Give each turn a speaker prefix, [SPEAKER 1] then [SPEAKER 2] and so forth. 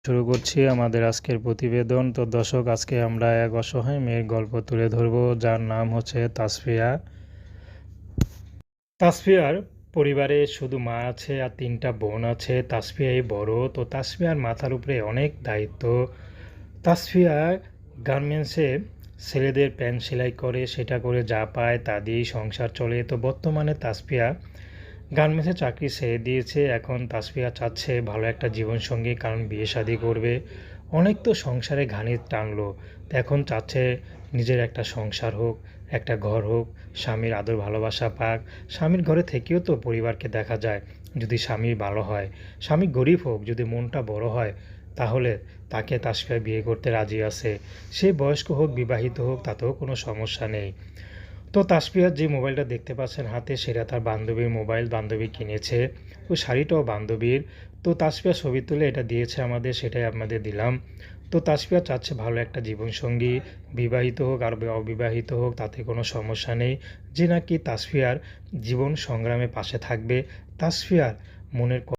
[SPEAKER 1] শুরু করছি আমাদের আজকের প্রতিবেদন। তো দর্শক, আজকে আমরা এক অসহায় মেয়ের গল্প তুলে ধরব, যার নাম হচ্ছে তাসফিয়া। তাসফিয়ার পরিবারে শুধু মা আছে আর 3টা বোন আছে। তাসফিয়াই বড়। তো তাসফিয়ার মাথার উপরে অনেক দায়িত্ব। তাসফিয়া গার্মেন্টসে ছেলেদের প্যান্ট সেলাই করে, সেটা করে যা পায় তা দিয়েই সংসার চলে। তো বর্তমানে তাসফিয়া গার্মেন্টসে চাকরি ছেড়ে দিয়েছে। এখন তাসফিয়া চাচ্ছে ভালো একটা জীবনসঙ্গী, কারণ বিয়ে শাদী করবে। অনেক তো সংসারে ঘানি টানলো, তো এখন চাচ্ছে নিজের একটা সংসার হোক, একটা ঘর হোক, স্বামীর আদর ভালোবাসা পাক। স্বামীর ঘরে থেকেও তো পরিবারকে দেখা যায়। যদি স্বামী ভালো হয়, স্বামী গরিব হোক, যদি মনটা বড় হয়, তাহলে তাকে তাসফিয়া বিয়ে করতে রাজি আছে। সে বয়স্ক হোক, বিবাহিত হোক, তাতেও কোনো সমস্যা নেই। তো তাসফিয়ার যে মোবাইলটা দেখতে পাচ্ছেন হাতে, সেটা তার বান্ধবীর মোবাইল। বান্ধবী কিনেছে। ওই শাড়িটাও বান্ধবীর। তো তাসফিয়া ছবি তুলে এটা দিয়েছে আমাদের, সেটাই আপনাদের দিলাম। তো তাসফিয়া চাচ্ছে ভালো একটা জীবনসঙ্গী, বিবাহিত হোক আর অবিবাহিত হোক, তাতে কোনো সমস্যা নেই। যে নাকি তাসফিয়ার জীবন সংগ্রামে পাশে থাকবে, তাসফিয়ার মনের